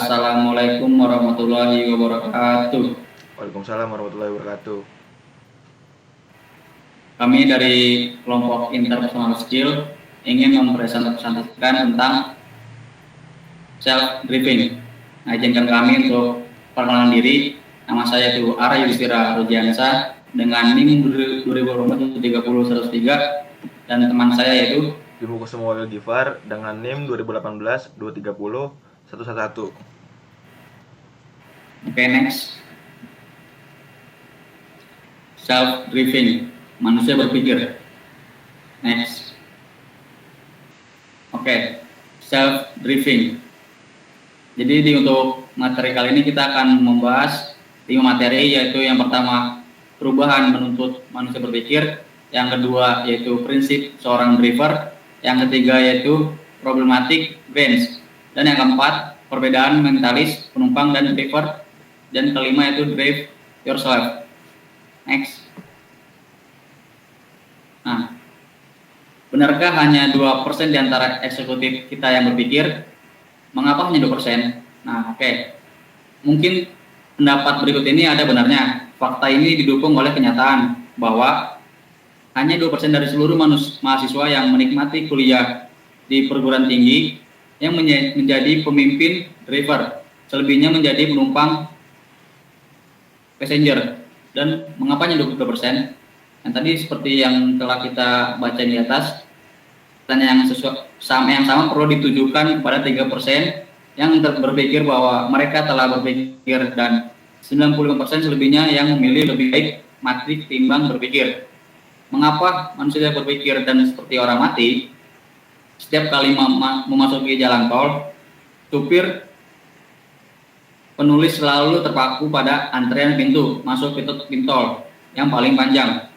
Assalamualaikum warahmatullahi wabarakatuh. Waalaikumsalam warahmatullahi wabarakatuh. Kami dari kelompok interpersonal skill ingin mempresentasikan tentang self briefing. Nah, izinkan kami untuk perkenalan diri. Nama saya itu Ara Yudhistira Rudiansa dengan NIM 2018-30-103 dan teman saya yaitu Bimo Kusuma Gifar dengan NIM 2018-230-111. Oke, next. Self briefing, manusia berpikir. Next. Oke, self briefing. Jadi untuk materi kali ini kita akan membahas 5 materi, yaitu yang pertama perubahan menuntut manusia berpikir, yang kedua yaitu prinsip seorang driver, yang ketiga yaitu problematik brains, dan yang keempat perbedaan mentalis penumpang dan driver, dan kelima yaitu drive yourself. Next. Nah, benarkah hanya 2% di antara eksekutif kita yang berpikir? Mengapa hanya 2%? Nah, oke. Mungkin pendapat berikut ini ada benarnya. Fakta ini didukung oleh kenyataan bahwa hanya 2% dari seluruh mahasiswa yang menikmati kuliah di perguruan tinggi yang menjadi pemimpin driver. Selebihnya menjadi penumpang passenger. Dan mengapa hanya 22%? Yang tadi seperti yang telah kita baca di atas, yang sama perlu ditujukan kepada 3% yang berpikir bahwa mereka telah berpikir, dan 95% selebihnya yang memilih lebih baik mati ketimbang berpikir. Mengapa manusia berpikir dan seperti orang mati? Setiap kali memasuki jalan tol, supir penulis selalu terpaku pada antrean pintu masuk pintu tol yang paling panjang.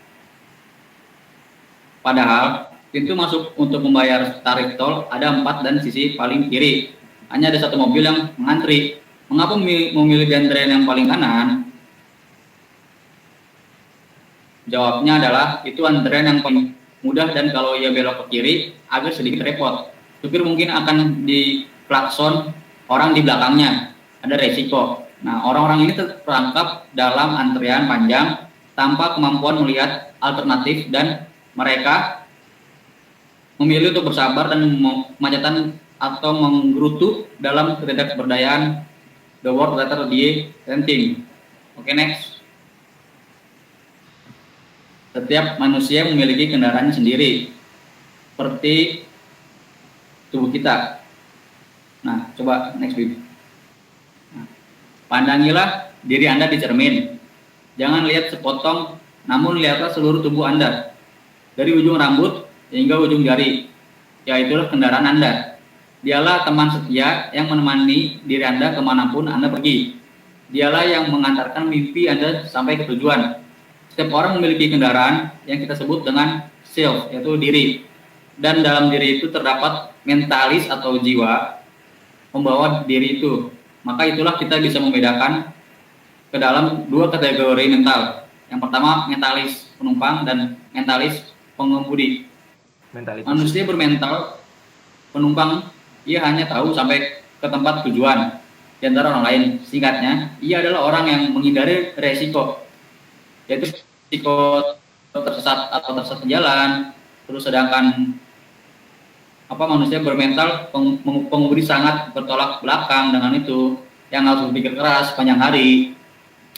Padahal pintu masuk untuk membayar tarif tol ada 4 dan sisi paling kiri. Hanya ada 1 mobil yang mengantri. Mengapa memilih di antrean yang paling kanan? Jawabnya adalah itu antrean yang paling mudah, dan kalau ia belok ke kiri agak sedikit repot. Supir mungkin akan diklakson orang di belakangnya. Ada resiko. Nah, orang-orang ini terperangkap dalam antrean panjang tanpa kemampuan melihat alternatif, dan mereka memilih untuk bersabar dan kemacetan atau menggerutu dalam ketidakberdayaan. The word letter D, renting. Oke, next. Setiap manusia memiliki kendaraannya sendiri, seperti tubuh kita. Nah, coba next video. Nah, pandangilah diri Anda di cermin. Jangan lihat sepotong, namun lihatlah seluruh tubuh Anda. Dari ujung rambut hingga ujung jari, yaitulah kendaraan Anda. Dialah teman setia yang menemani diri Anda kemanapun Anda pergi. Dialah yang mengantarkan mimpi Anda sampai ke tujuan. Setiap orang memiliki kendaraan yang kita sebut dengan self, yaitu diri. Dan dalam diri itu terdapat mentalis atau jiwa membawa diri itu. Maka itulah kita bisa membedakan ke dalam 2 kategori mental. Yang pertama mentalis penumpang dan mentalis pengemudi. Mentalitas. Manusia bermental penumpang, ia hanya tahu sampai ke tempat tujuan di antara orang lain. Singkatnya, ia adalah orang yang menghindari resiko, yaitu risiko tersesat atau tersesat jalan. Terus sedangkan manusia bermental pengemudi sangat bertolak belakang dengan itu, yang harus berpikir keras sepanjang hari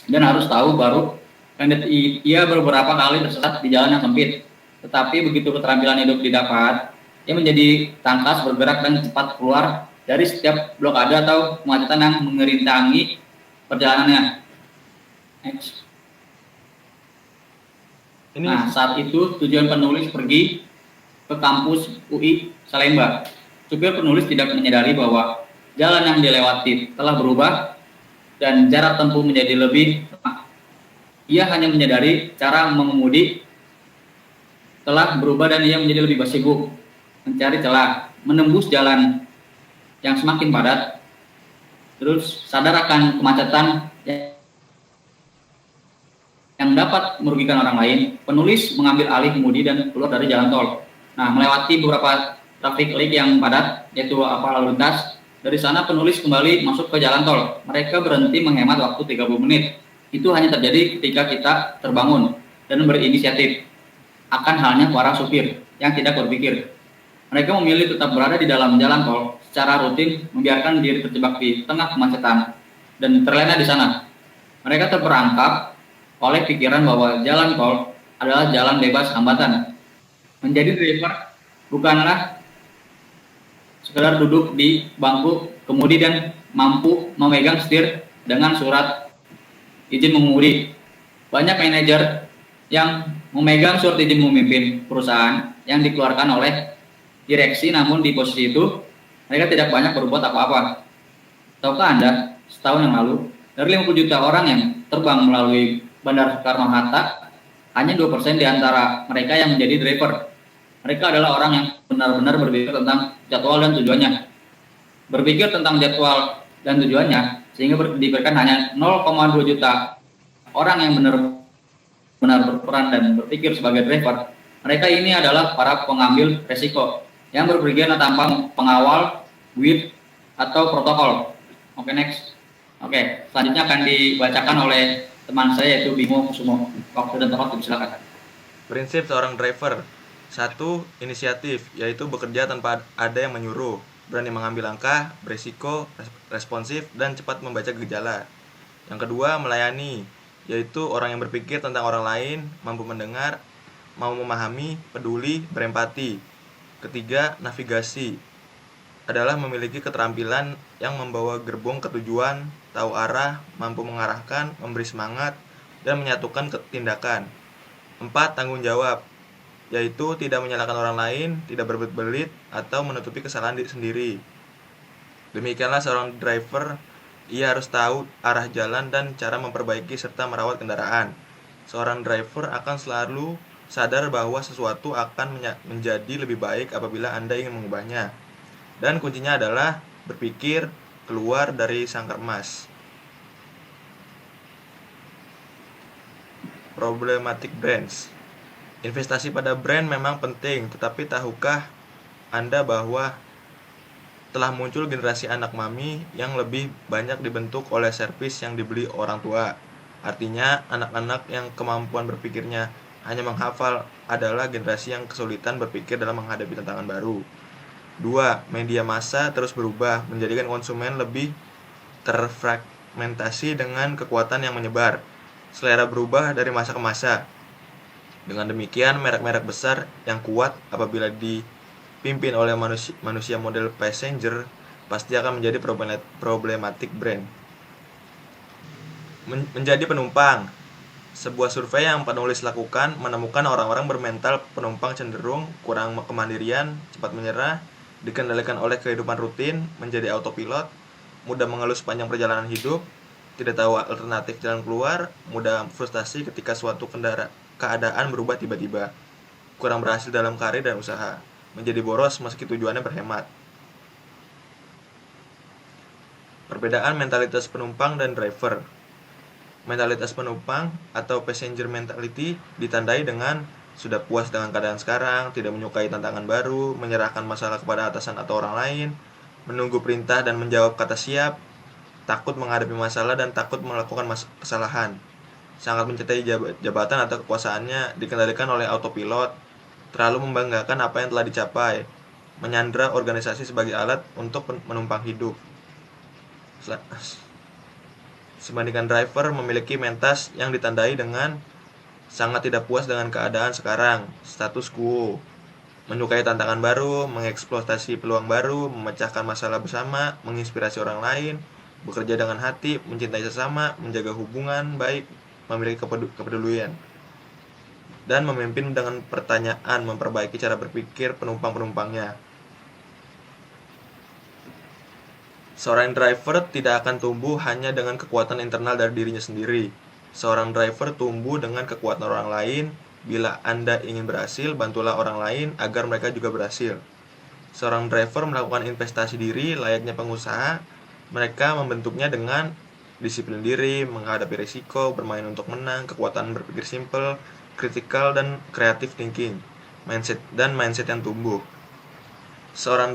dan harus tahu baru. Dan ia beberapa kali tersesat di jalan yang sempit. Tetapi begitu keterampilan hidup didapat, ia menjadi tangkas, bergerak, dan cepat keluar dari setiap blokade atau kemacetan yang mengerintangi perjalanannya. Next. Nah, saat itu tujuan penulis pergi ke kampus UI Salemba. Supir penulis tidak menyadari bahwa jalan yang dilewati telah berubah dan jarak tempuh menjadi lebih lama. Ia hanya menyadari cara mengemudi telah berubah dan ia menjadi lebih sibuk mencari celah, menembus jalan yang semakin padat. Terus sadar akan kemacetan yang dapat merugikan orang lain, penulis mengambil alih kemudi dan keluar dari jalan tol. Nah, melewati beberapa traffic light yang padat, yaitu lalu lintas, Dari sana penulis kembali masuk ke jalan tol. Mereka berhenti menghemat waktu 30 menit. Itu hanya terjadi ketika kita terbangun dan berinisiatif. Akan halnya para supir yang tidak berpikir. Mereka memilih tetap berada di dalam jalan tol secara rutin, membiarkan diri terjebak di tengah kemacetan dan terlena di sana. Mereka terperangkap oleh pikiran bahwa jalan tol adalah jalan bebas hambatan. Menjadi driver bukanlah sekedar duduk di bangku kemudi dan mampu memegang setir dengan surat izin mengemudi. Banyak manajer yang memegang surat izin memimpin perusahaan yang dikeluarkan oleh direksi, namun di posisi itu mereka tidak banyak berbuat apa-apa. Tahukah Anda, setahun yang lalu, dari 50 juta orang yang terbang melalui Bandara Soekarno-Hatta, hanya 2% di antara mereka yang menjadi driver. Mereka adalah orang yang benar-benar berpikir tentang jadwal dan tujuannya. Berpikir tentang jadwal dan tujuannya, sehingga diberikan hanya 0,2 juta orang yang benar-benar berperan dan berpikir sebagai driver. Mereka ini adalah para pengambil resiko yang berpergian tanpa pengawal, guide, atau protokol. Oke, next. Oke, selanjutnya akan dibacakan oleh teman saya yaitu Bimo Kusumo. Waktu dan tempat silakan. Prinsip seorang driver. 1. Inisiatif, yaitu bekerja tanpa ada yang menyuruh, berani mengambil langkah, berisiko, responsif, dan cepat membaca gejala. Yang kedua, melayani, yaitu orang yang berpikir tentang orang lain, mampu mendengar, mau memahami, peduli, berempati. Ketiga, navigasi, adalah memiliki keterampilan yang membawa gerbong ke tujuan, tahu arah, mampu mengarahkan, memberi semangat, dan menyatukan tindakan. 4. Tanggung jawab, yaitu tidak menyalahkan orang lain, tidak berbelit-belit, atau menutupi kesalahan sendiri. Demikianlah seorang driver, ia harus tahu arah jalan dan cara memperbaiki serta merawat kendaraan. Seorang driver akan selalu sadar bahwa sesuatu akan menjadi lebih baik apabila Anda ingin mengubahnya. Dan kuncinya adalah berpikir keluar dari sangkar emas. Problematic brands. Investasi pada brand memang penting, tetapi tahukah Anda bahwa telah muncul generasi anak mami yang lebih banyak dibentuk oleh servis yang dibeli orang tua. Artinya, anak-anak yang kemampuan berpikirnya hanya menghafal adalah generasi yang kesulitan berpikir dalam menghadapi tantangan baru. 2. Media massa terus berubah, menjadikan konsumen lebih terfragmentasi dengan kekuatan yang menyebar. Selera berubah dari masa ke masa. Dengan demikian, merek-merek besar yang kuat apabila dipimpin oleh manusia model passenger pasti akan menjadi problematic brand. Menjadi penumpang. Sebuah survei yang penulis lakukan menemukan orang-orang bermental penumpang cenderung kurang kemandirian, cepat menyerah, dikendalikan oleh kehidupan rutin, menjadi autopilot, mudah mengeluh sepanjang perjalanan hidup, tidak tahu alternatif jalan keluar, mudah frustasi ketika suatu keadaan berubah tiba-tiba, kurang berhasil dalam karir dan usaha, menjadi boros meski tujuannya berhemat. Perbedaan mentalitas penumpang dan driver. Mentalitas penumpang atau passenger mentality ditandai dengan sudah puas dengan keadaan sekarang, tidak menyukai tantangan baru, menyerahkan masalah kepada atasan atau orang lain, menunggu perintah dan menjawab kata siap, takut menghadapi masalah dan takut melakukan kesalahan, sangat mencintai jabatan atau kekuasaannya, dikendalikan oleh autopilot, terlalu membanggakan apa yang telah dicapai, menyandera organisasi sebagai alat untuk menumpang hidup. Sebandingkan driver memiliki mentas yang ditandai dengan sangat tidak puas dengan keadaan sekarang, status quo, menyukai tantangan baru, mengeksploitasi peluang baru, memecahkan masalah bersama, menginspirasi orang lain, bekerja dengan hati, mencintai sesama, menjaga hubungan baik, memiliki kepedulian, dan memimpin dengan pertanyaan, memperbaiki cara berpikir penumpang-penumpangnya. Seorang driver tidak akan tumbuh hanya dengan kekuatan internal dari dirinya sendiri. Seorang driver tumbuh dengan kekuatan orang lain. Bila Anda ingin berhasil, bantulah orang lain agar mereka juga berhasil. Seorang driver melakukan investasi diri layaknya pengusaha. Mereka membentuknya dengan disiplin diri, menghadapi risiko, bermain untuk menang, kekuatan berpikir simpel, kritikal, dan creative thinking, mindset yang tumbuh. Seorang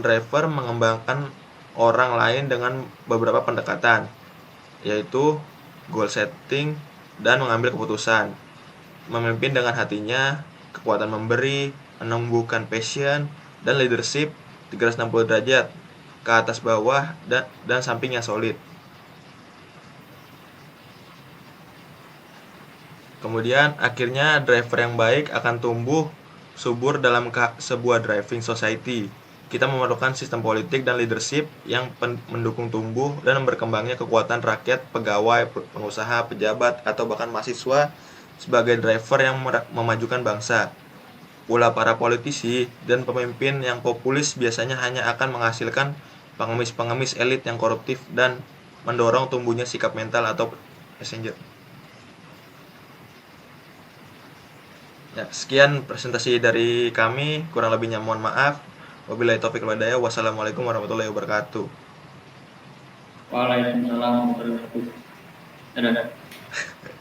driver mengembangkan orang lain dengan beberapa pendekatan, yaitu goal setting dan mengambil keputusan, memimpin dengan hatinya, kekuatan memberi, menumbuhkan passion, dan leadership 360 derajat ke atas bawah dan samping yang solid. Kemudian akhirnya driver yang baik akan tumbuh subur dalam sebuah driving society. Kita memerlukan sistem politik dan leadership yang mendukung tumbuh dan berkembangnya kekuatan rakyat, pegawai, pengusaha, pejabat, atau bahkan mahasiswa sebagai driver yang memajukan bangsa. Pula para politisi dan pemimpin yang populis biasanya hanya akan menghasilkan pengemis-pengemis elit yang koruptif dan mendorong tumbuhnya sikap mental atau passenger. Ya, sekian presentasi dari kami, kurang lebihnya mohon maaf. Wabillahi taufiq wal hidayah. Wassalamualaikum warahmatullahi wabarakatuh. Waalaikumsalam warahmatullahi wabarakatuh. Dadah.